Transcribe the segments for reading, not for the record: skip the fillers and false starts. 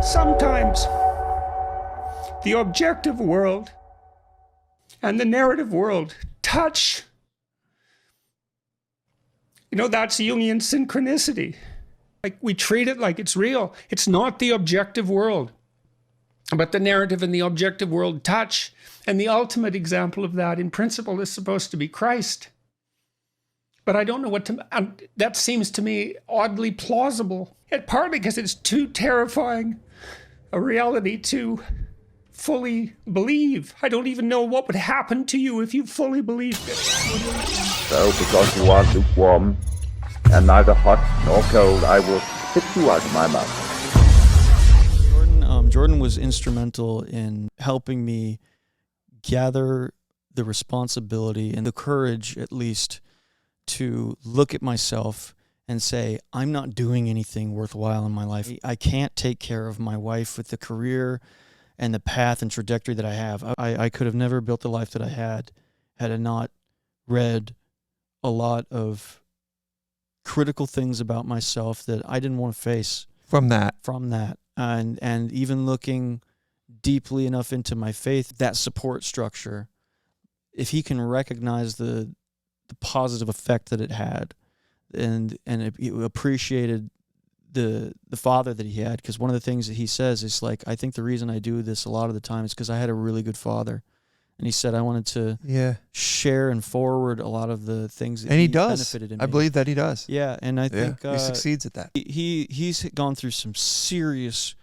Sometimes the objective world and the narrative world touch. You know, that's Jungian synchronicity. Like, we treat it like it's real. It's not the objective world, but the narrative and the objective world touch. And the ultimate example of that, in principle, is supposed to be Christ. But I don't know what to... that seems to me oddly plausible. And partly because it's too terrifying a reality to fully believe. I don't even know what would happen to you if you fully believed it. So, because you are lukewarm and neither hot nor cold, I will spit you out of my mouth. Jordan was instrumental in helping me gather the responsibility and the courage, at least, to look at myself and say, I'm not doing anything worthwhile in my life. I can't take care of my wife with the career and the path and trajectory that I have. I could have never built the life that I had I not read a lot of critical things about myself that I didn't want to face. From that. And even looking deeply enough into my faith, that support structure, if he can recognize the positive effect that it had, and it appreciated the father that he had, because one of the things that he says is like, I think the reason I do this a lot of the time is because I had a really good father. And he said I wanted to share and forward a lot of the things that and he does. Benefited in me. I believe that he does. Yeah, and I think he succeeds at that. He's gone through some serious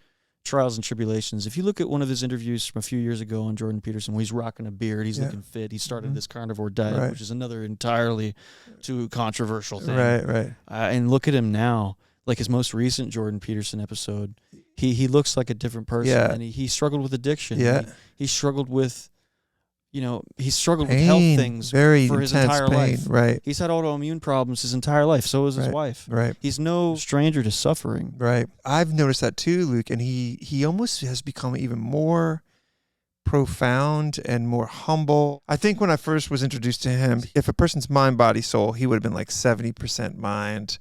trials and tribulations. If you look at one of his interviews from a few years ago on Jordan Peterson, where he's rocking a beard, he's looking fit, he started this carnivore diet, which is another entirely too controversial thing. Right. And look at him now. Like his most recent Jordan Peterson episode, he looks like a different person. Yeah. And he struggled with addiction. Yeah. He struggled with... he struggled with health things for his entire life. Right. He's had autoimmune problems his entire life. So has his wife. Right. He's no stranger to suffering. Right. I've noticed that too, Luke. And he almost has become even more profound and more humble. I think when I first was introduced to him, if a person's mind, body, soul, he would have been like 70% mind,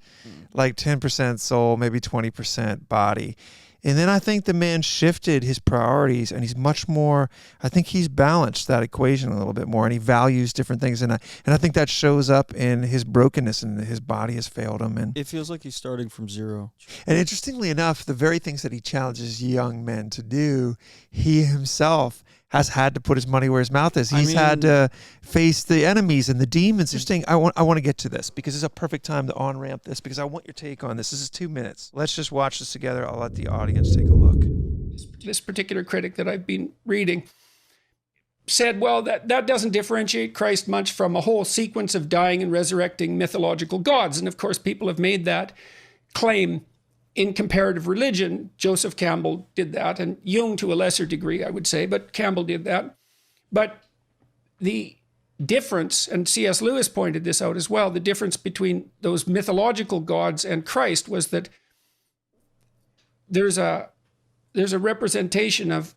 like 10% soul, maybe 20% body. And then I think the man shifted his priorities, and he's much more, I think he's balanced that equation a little bit more, and he values different things. And I think that shows up in his brokenness, and his body has failed him. And it feels like he's starting from zero. And interestingly enough, the very things that he challenges young men to do, he himself has had to put his money where his mouth is. He's had to face the enemies and the demons. Interesting. I want to get to this because it's a perfect time to on-ramp this, because I want your take on this. This is 2 minutes. Let's just watch this together. I'll let the audience take a look. This particular critic that I've been reading said, well, that doesn't differentiate Christ much from a whole sequence of dying and resurrecting mythological gods. And of course, people have made that claim in comparative religion. Joseph Campbell did that, and Jung to a lesser degree, I would say, but Campbell did that. But the difference, and C.S. Lewis pointed this out as well, the difference between those mythological gods and Christ was that there's a representation of,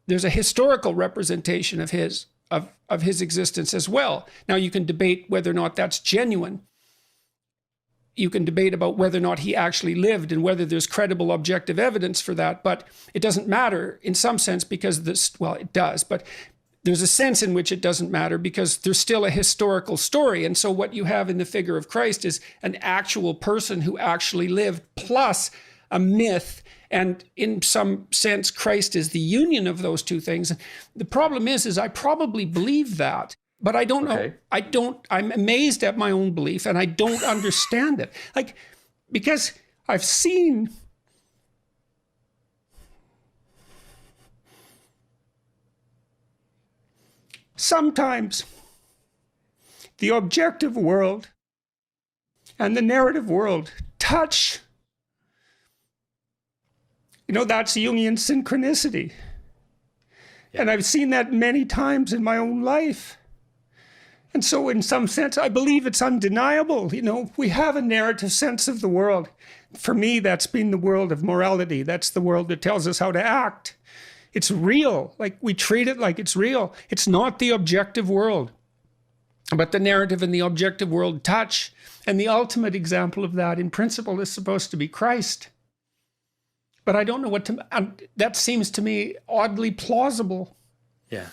there's a historical representation of his existence as well. Now, you can debate whether or not that's genuine. You can debate about whether or not he actually lived and whether there's credible objective evidence for that, but it doesn't matter in some sense because this, well, it does, but there's a sense in which it doesn't matter because there's still a historical story. And so what you have in the figure of Christ is an actual person who actually lived plus a myth. And in some sense, Christ is the union of those two things. The problem is I probably believe that. But I don't know. I'm amazed at my own belief, and I don't understand it. Like, because I've seen sometimes the objective world and the narrative world touch. You know, that's Jungian synchronicity. And I've seen that many times in my own life. And so in some sense, I believe it's undeniable. You know, we have a narrative sense of the world. For me, that's been the world of morality. That's the world that tells us how to act. It's real. Like, we treat it like it's real. It's not the objective world. But the narrative and the objective world touch. And the ultimate example of that, in principle, is supposed to be Christ. but I don't know what to. That seems to me oddly plausible. Yeah.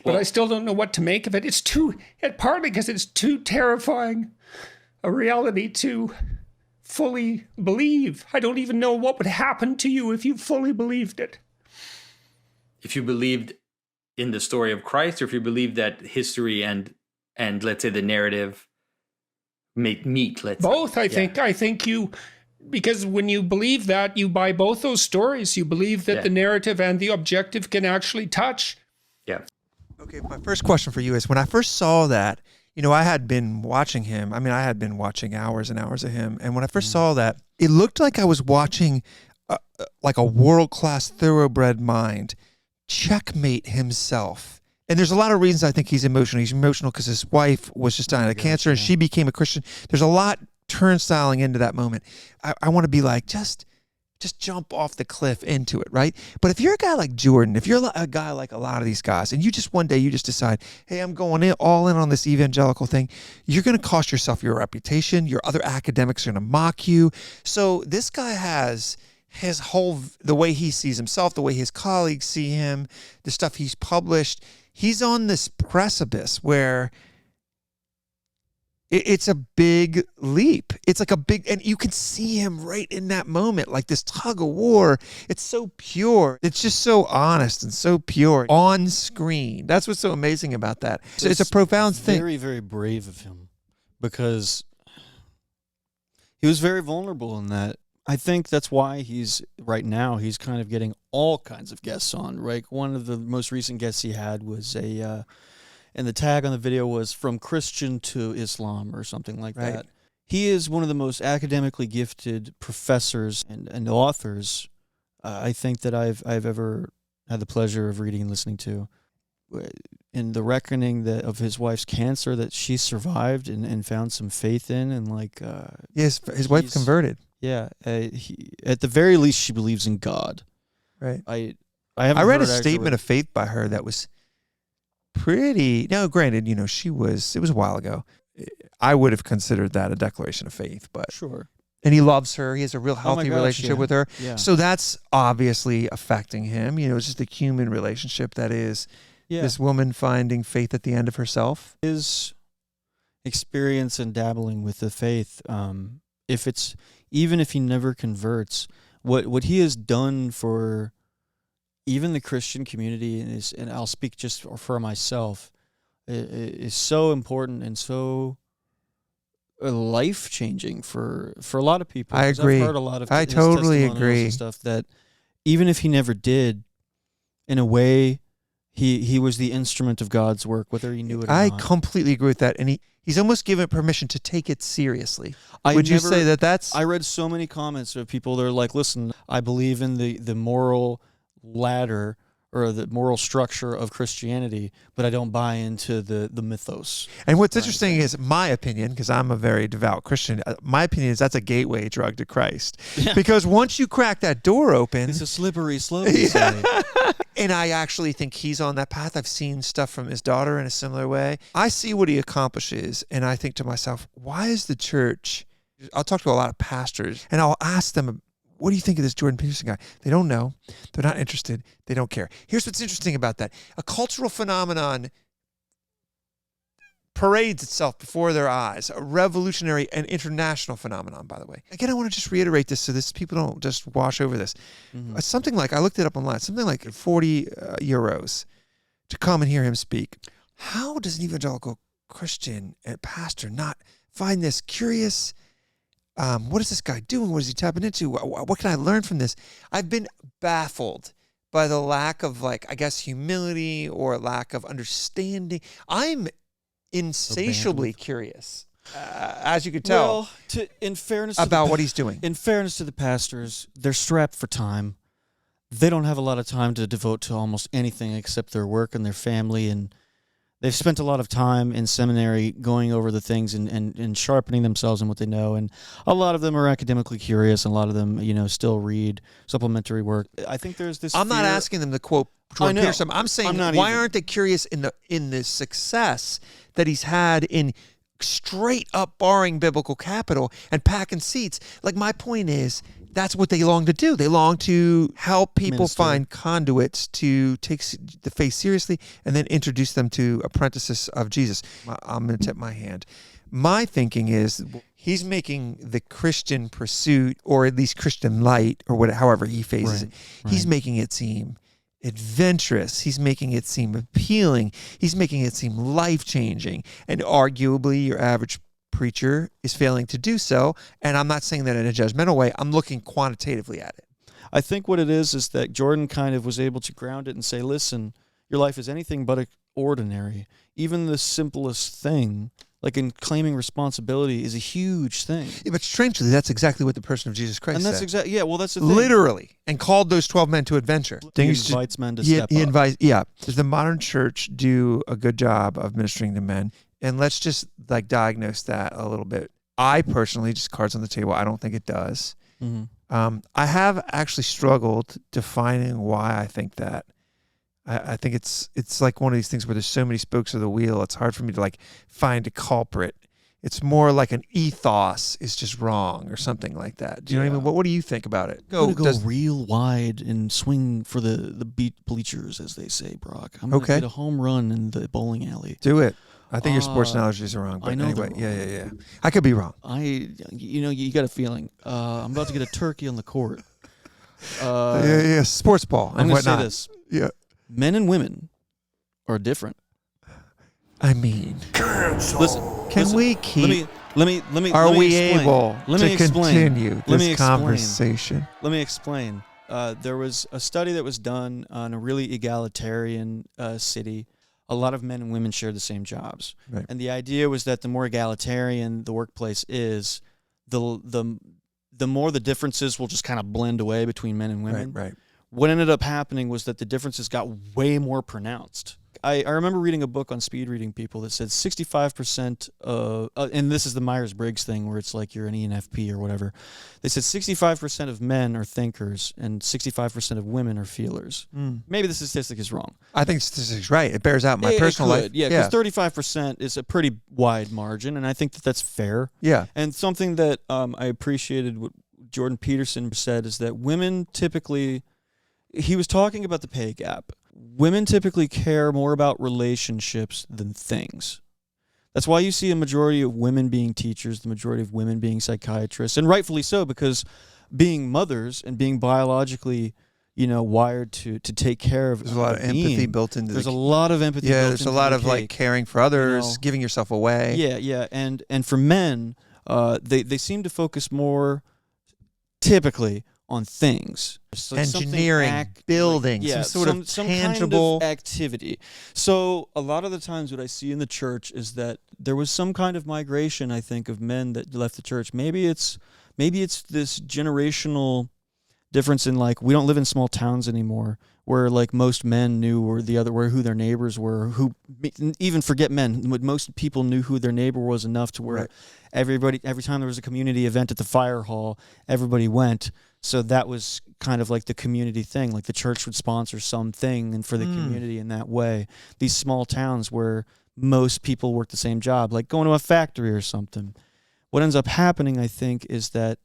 But I still don't know what to make of it. It's partly because it's too terrifying a reality to fully believe. I don't even know what would happen to you if you fully believed it. If you believed in the story of Christ, or if you believed that history and let's say the narrative meet, let's both, say. I think you, because when you believe that, you buy both those stories. You believe that the narrative and the objective can actually touch. Yeah. Okay, my first question for you is, when I first saw that, I had been watching him. I mean, I had been watching hours and hours of him. And when I first saw that, it looked like I was watching like a world-class thoroughbred mind checkmate himself. And there's a lot of reasons I think he's emotional. He's emotional because his wife was just dying of cancer and she became a Christian. There's a lot turnstiling into that moment. I want to be like, just jump off the cliff into it, right? But if you're a guy like Jordan, if you're a guy like a lot of these guys, and you just one day you just decide, hey, I'm going all in on this evangelical thing, you're going to cost yourself your reputation. Your other academics are going to mock you. So this guy has the way he sees himself, the way his colleagues see him, the stuff he's published. He's on this precipice where it's a big leap. It's like and you can see him right in that moment, like this tug of war. It's so pure. It's just so honest and so pure on screen. That's what's so amazing about that. It's a profound thing. Very, very brave of him, because he was very vulnerable in that. I think that's why right now he's kind of getting all kinds of guests on, right? One of the most recent guests he had was and the tag on the video was "From Christian to Islam" or something like that. He is one of the most academically gifted professors and authors I think that I've ever had the pleasure of reading and listening to. In the reckoning of his wife's cancer, that she survived and found some faith in, and yes, his wife converted. Yeah, at the very least, she believes in God. Right. I read a statement of faith by her that was pretty. Now, granted, it was a while ago. I would have considered that a declaration of faith, but sure. And he loves her. He has a real healthy relationship with her. Yeah. So that's obviously affecting him. It's just a human relationship that is this woman finding faith at the end of herself. His experience in dabbling with the faith, even if he never converts, what he has done for even the Christian community, and I'll speak just for myself, is so important and so life-changing for a lot of people. I agree. I've heard a lot of I totally agree. And stuff that even if he never did, in a way, he was the instrument of God's work, whether he knew it or not. I completely agree with that, and he's almost given permission to take it seriously. Would you say that's? I read so many comments of people that are like, "Listen, I believe in the moral ladder or the moral structure of Christianity, but I don't buy into the mythos." And what's interesting is my opinion, because I'm a very devout Christian, my opinion is that's a gateway drug to Christ. Yeah. Because once you crack that door open... It's a slippery slope. And I actually think he's on that path. I've seen stuff from his daughter in a similar way. I see what he accomplishes, and I think to myself, why is the church... I'll talk to a lot of pastors, and I'll ask them, what do you think of this Jordan Peterson guy? They don't know. They're not interested. They don't care. Here's what's interesting about that. A cultural phenomenon parades itself before their eyes. A revolutionary and international phenomenon, by the way. Again, I want to just reiterate this so people don't just wash over this. Mm-hmm. Something like, I looked it up online, something like 40 euros to come and hear him speak. How does an evangelical Christian and pastor not find this curious... what is this guy doing? What is he tapping into? What can I learn from this? I've been baffled by the lack of, humility or lack of understanding. I'm insatiably curious, as you could tell, in fairness about what he's doing. In fairness to the pastors, they're strapped for time. They don't have a lot of time to devote to almost anything except their work and their family, and they've spent a lot of time in seminary going over the things and sharpening themselves in what they know. And a lot of them are academically curious, and a lot of them, still read supplementary work. I think there's this I'm not asking them to quote Jordan Peterson. I'm saying, why aren't they curious in the success that he's had in straight up barring biblical capital and packing seats? Like, my point is, that's what they long to do. They long to help people Minister. find conduits to take the faith seriously and then introduce them to apprentices of Jesus. I'm going to tip my hand. My thinking is he's making the Christian pursuit, or at least Christian light, or however he phases it, he's making it seem adventurous. He's making it seem appealing. He's making it seem life-changing. And arguably, your average preacher is failing to do so. And I'm not saying that in a judgmental way. I'm looking quantitatively at it. I think what it is that Jordan kind of was able to ground it and say, listen, your life is anything but ordinary. Even the simplest thing, like in claiming responsibility, is a huge thing. Yeah, but strangely, that's exactly what the person of Jesus Christ And that's said. exactly, yeah, well, that's the thing. Literally. And called those 12 men to adventure. He invites men to step up. Does the modern church do a good job of ministering to men? And let's just like diagnose that a little bit. I personally, just cards on the table, I don't think it does. Mm-hmm. I have actually struggled defining why I think that. I think it's like one of these things where there's so many spokes of the wheel. It's hard for me to like find a culprit. It's more like an ethos is just wrong or something like that. Do you know what I mean? What do you think about it? I'm going to go real wide and swing for the beat bleachers, as they say, Brock. I'm going to get a home run in the bowling alley. Do it. I think your sports analogies are wrong. But I know anyway, they're yeah. I could be wrong. You got a feeling. I'm about to get a turkey on the court. Sports ball and I'm going to whatnot. say this. Yeah. Men and women are different. I mean, Listen, we keep? Let me. Are let me we explain. able Let me to explain. continue Let me this explain. conversation? Let me explain. There was a study that was done on a really egalitarian city. A lot of men and women shared the same jobs, Right. and the idea was that the more egalitarian the workplace is, the more the differences will just kind of blend away between men and women. Right. What ended up happening was that the differences got way more pronounced. I remember reading a book on speed reading people that said 65% of, and this is the Myers-Briggs thing where it's like you're an ENFP or whatever. They said 65% of men are thinkers and 65% of women are feelers. Maybe the statistic is wrong. I think statistics right. It bears out my It personal could, life. Yeah, because 35% is a pretty wide margin, and I think that that's fair. Yeah. And something that I appreciated what Jordan Peterson said is that women typically, he was talking about the pay gap. Women typically care more about relationships than things. That's why you see a majority of women being teachers, the majority of women being psychiatrists, and rightfully so, because being mothers and being biologically, wired to take care of There's a lot of empathy built into There's a lot of empathy. Yeah, built there's a into lot the of like cake. caring for others, giving yourself away. Yeah, and for men, they seem to focus more typically on things. Like Engineering, building, some sort of tangible kind of activity. So a lot of the times what I see in the church is that there was some kind of migration, I think, of men that left the church. Maybe it's this generational difference in like we don't live in small towns anymore where like most men knew who their neighbors were, who even forget men, most people knew who their neighbor was enough to where every time there was a community event at the fire hall, everybody went. So that was kind of like the community thing, like the church would sponsor something and for the community in that way. These small towns where most people work the same job, like going to a factory or something. What ends up happening, I think, is that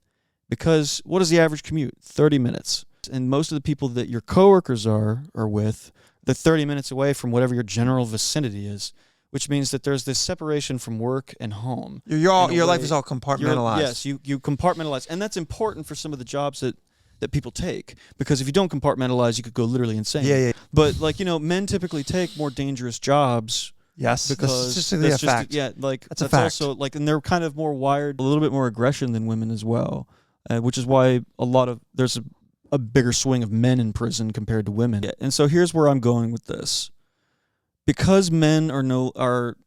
because what is the average commute? 30 minutes. And most of the people that your coworkers are with, they're 30 minutes away from whatever your general vicinity is, which means that there's this separation from work and home. Your life is all compartmentalized. Yes, you compartmentalize. And that's important for some of the jobs that people take, because if you don't compartmentalize, you could go literally insane. Yeah. But men typically take more dangerous jobs. Yes, because that's just a fact. That's a fact. Also and they're kind of more wired, a little bit more aggression than women as well, which is why there's a bigger swing of men in prison compared to women. And so here's where I'm going with this. Because men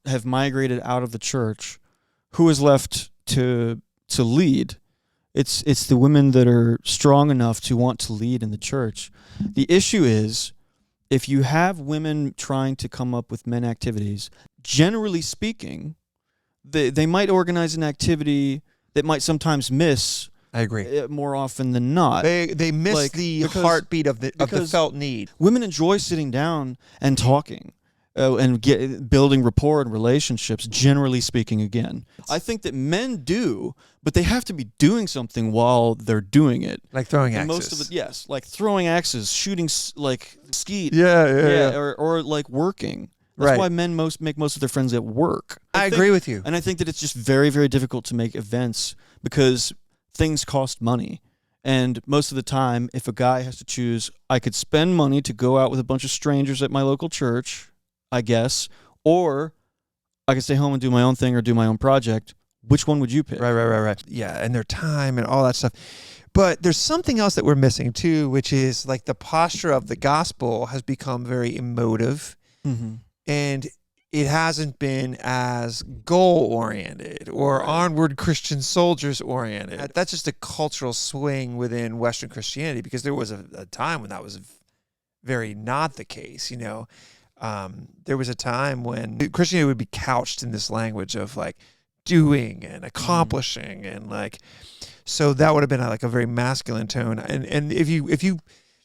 have migrated out of the church, who is left to lead? It's the women that are strong enough to want to lead in the church. The issue is, if you have women trying to come up with men activities, generally speaking, they might organize an activity that might sometimes miss. I agree. More often than not, they miss the heartbeat of the felt need. Women enjoy sitting down and talking and building rapport and relationships, generally speaking, again. I think that men do, but they have to be doing something while they're doing it. Like throwing And axes. most of it, yes, like throwing axes, shooting like skeet. Yeah. Or like working. That's Right. why men make most of their friends at work. I agree with you. And I think that it's just very, very difficult to make events because things cost money. And most of the time, if a guy has to choose, I could spend money to go out with a bunch of strangers at my local church, I guess, or I could stay home and do my own thing or do my own project. Which one would you pick? Right. Yeah, and their time and all that stuff. But there's something else that we're missing too, which is like the posture of the gospel has become very emotive. Mm-hmm. And it hasn't been as goal-oriented or onward Christian soldiers-oriented. That's just a cultural swing within Western Christianity, because there was a time when that was very not the case, you know. There was a time when Christianity would be couched in this language of like doing and accomplishing and like, so that would have been like a very masculine tone. And if you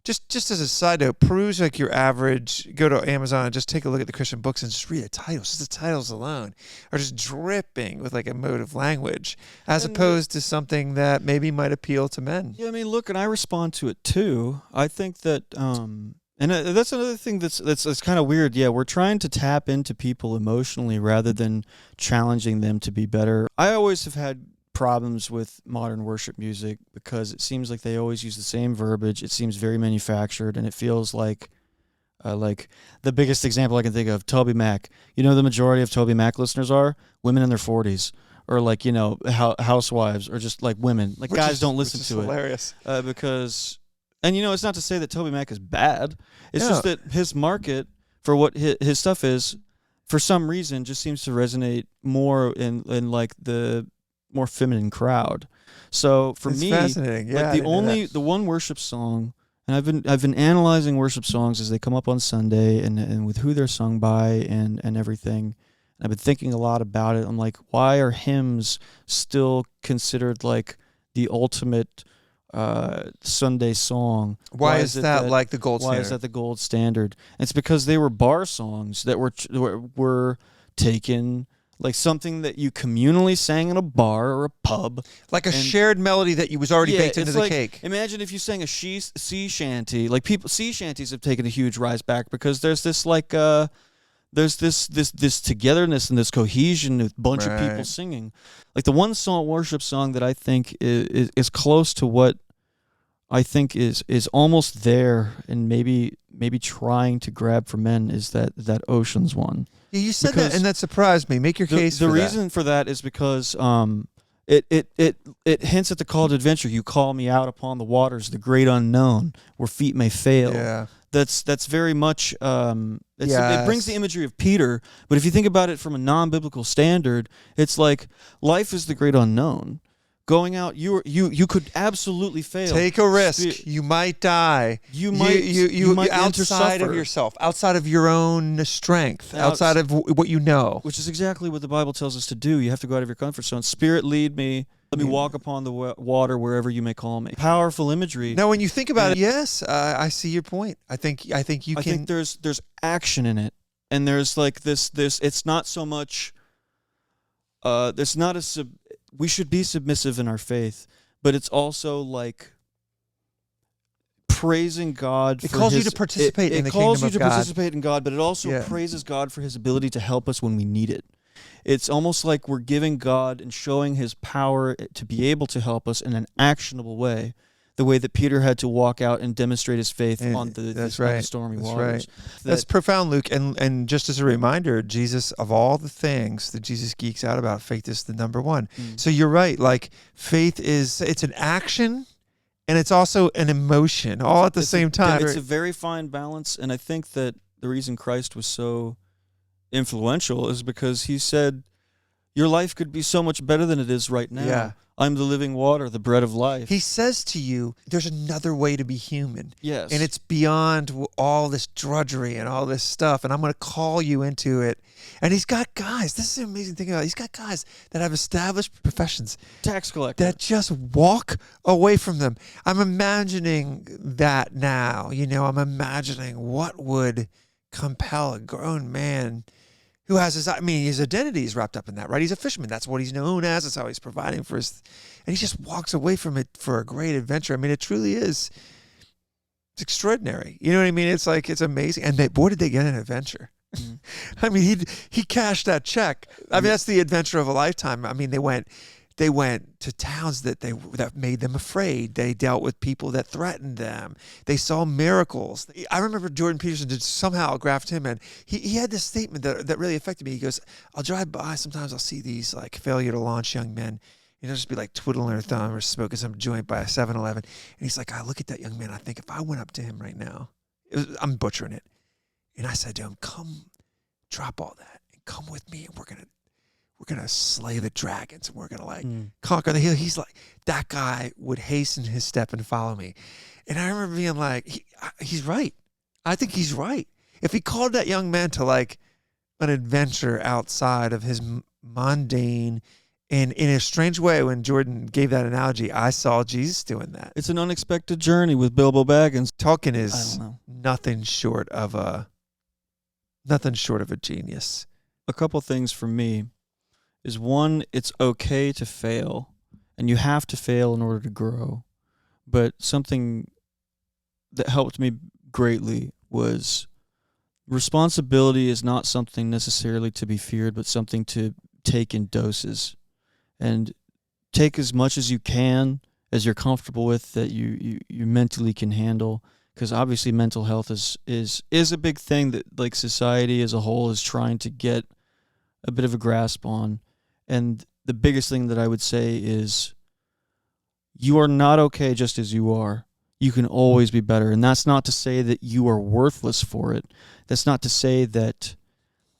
just as a side note, peruse like your average, go to Amazon and just take a look at the Christian books and just read the titles. Just the titles alone are just dripping with like emotive language, as opposed to something that maybe might appeal to men. Yeah, I mean, look, and I respond to it too. I think that, and that's another thing that's kind of weird. Yeah, we're trying to tap into people emotionally rather than challenging them to be better. I always have had problems with modern worship music because it seems like they always use the same verbiage. It seems very manufactured, and it feels like the biggest example I can think of, Toby Mac. You know, the majority of Toby Mac listeners are women in their 40s, or like, you know, housewives, or just like women. Like, guys don't listen to it. Hilarious. Because, and you know, it's not to say that Toby Mac is bad. It's just that his market for what his stuff is, for some reason, just seems to resonate more in like the more feminine crowd. So for me, fascinating. Yeah, like the one worship song, and I've been analyzing worship songs as they come up on Sunday and with who they're sung by and everything. And I've been thinking a lot about it. I'm like, why are hymns still considered like the ultimate Sunday song? Why is that like the gold standard? Why is that the gold standard? It's because they were bar songs that were taken, like something that you communally sang in a bar or a pub. Like a shared melody that was already baked into the cake. Imagine if you sang a sea shanty. Like sea shanties have taken a huge rise back because there's this like there's this togetherness and this cohesion with a bunch of people singing. Like the one song, worship song that I think is close to what I think is almost there and maybe trying to grab for men is that Oceans one. Yeah, you said that, and that surprised me. Make your case for that. The reason for that is because it hints at the call to adventure. You call me out upon the waters, the great unknown, where feet may fail. Yeah. That's very much it brings the imagery of Peter, but if you think about it from a non-biblical standard, it's like life is the great unknown. Going out, you could absolutely fail. Take a risk. You might die. You might outside of yourself, outside of your own strength, outside of what you know. Which is exactly what the Bible tells us to do. You have to go out of your comfort zone. Spirit, lead me. Let me walk upon the water wherever you may call me. Powerful imagery. Now, when you think about it, yes, I see your point. I think you can. I think there's action in it, and there's like this. It's not so much. There's not a we should be submissive in our faith, but it's also like praising God. It calls you to participate in the kingdom of God. It calls you to participate in God, but it also praises God for his ability to help us when we need it. It's almost like we're giving God and showing his power to be able to help us in an actionable way, the way that Peter had to walk out and demonstrate his faith on the stormy waters. Right. That's profound, Luke. And just as a reminder, Jesus, of all the things that Jesus geeks out about, faith is the number one. So you're right. Like faith it's an action and it's also an emotion all at the same time. It's a very fine balance. And I think that the reason Christ was so influential is because he said, your life could be so much better than it is right now. Yeah. I'm the living water, the bread of life. He says to you, there's another way to be human. Yes. And it's beyond all this drudgery and all this stuff. And I'm going to call you into it. And he's got guys. This is an amazing thing about it. He's got guys that have established professions. Tax collector. That just walk away from them. I'm imagining that now. You know, I'm imagining what would compel a grown man who has his identity is wrapped up in that, right? He's a fisherman. That's what he's known as. That's how he's providing for his, and he just walks away from it for a great adventure. I mean, it truly is. It's extraordinary. You know what I mean? It's like, it's amazing. And boy, did they get an adventure. Mm. I mean, he cashed that check. I mean, that's the adventure of a lifetime. I mean, they went to towns that made them afraid. They dealt with people that threatened them. They saw miracles. I remember Jordan Peterson did somehow graphed him, and he had this statement that really affected me. He goes, I'll drive by, sometimes I'll see these like failure to launch young men, just be like twiddling their thumb or smoking some joint by a 7-Eleven. And he's like, I look at that young man, I think if I went up to him right now, I'm butchering it, and I said to him, come, drop all that and come with me, and we're gonna slay the dragons, and we're gonna conquer the hill. He's like, that guy would hasten his step and follow me. And I remember being like, he's right. I think he's right. If he called that young man to like an adventure outside of his mundane, and in a strange way, when Jordan gave that analogy, I saw Jesus doing that. It's an unexpected journey with Bilbo Baggins. Tolkien is nothing short of a genius. A couple things for me is, one, it's okay to fail, and you have to fail in order to grow. But something that helped me greatly was responsibility is not something necessarily to be feared, but something to take in doses. And take as much as you can, as you're comfortable with, that you mentally can handle. Because obviously mental health is a big thing that like society as a whole is trying to get a bit of a grasp on. And the biggest thing that I would say is, you are not okay just as you are. You can always be better. And that's not to say that you are worthless for it. That's not to say that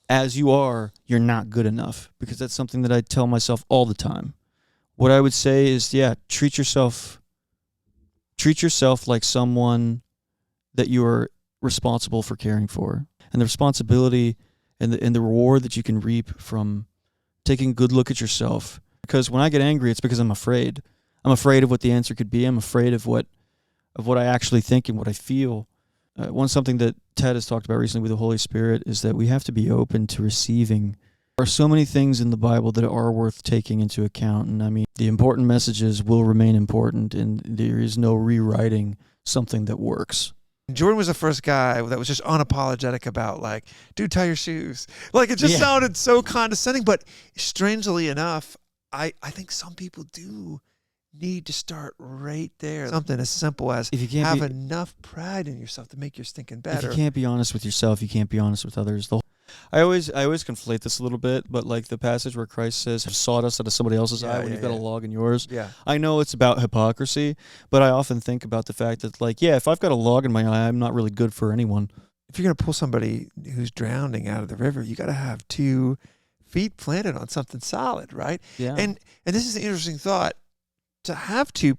as you are, you're not good enough, because that's something that I tell myself all the time. What I would say is, treat yourself like someone that you are responsible for caring for. And the responsibility and the reward that you can reap from taking a good look at yourself. Because when I get angry, it's because I'm afraid. I'm afraid of what the answer could be. I'm afraid of what I actually think and what I feel. Something that Ted has talked about recently with the Holy Spirit is that we have to be open to receiving. There are so many things in the Bible that are worth taking into account. And I mean, the important messages will remain important, and there is no rewriting something that works. Jordan was the first guy that was just unapologetic about, like, dude, tie your shoes. Like, it just sounded so condescending. But strangely enough, I think some people do need to start right there. Something as simple as have enough pride in yourself to make your stinking better. If you can't be honest with yourself, you can't be honest with others. I always conflate this a little bit, but like the passage where Christ says, have sawdust out of somebody else's eye when you've got a log in yours. Yeah. I know it's about hypocrisy, but I often think about the fact that, like, if I've got a log in my eye, I'm not really good for anyone. If you're going to pull somebody who's drowning out of the river, you got to have 2 feet planted on something solid, right? Yeah. And this is an interesting thought. To have 2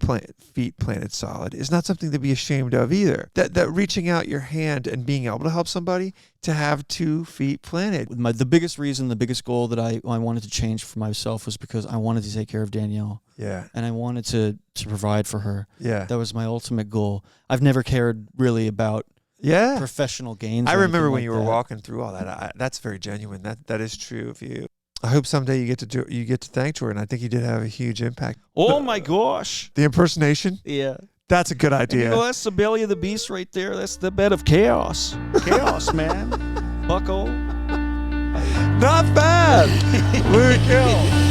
feet planted solid is not something to be ashamed of either. That reaching out your hand and being able to help somebody, to have 2 feet planted. The biggest goal that I wanted to change for myself was because I wanted to take care of Danielle. Yeah. And I wanted to provide for her. Yeah. That was my ultimate goal. I've never cared really about professional gains. I remember when you were walking through all that. That's very genuine. That is true of you. I hope someday you get to thank Jordan. I think he did have a huge impact. Oh my gosh! The impersonation? Yeah, that's a good idea. That's the belly of the beast right there. That's the bed of chaos. Chaos, man. Bucko. Not bad. Luke Gill.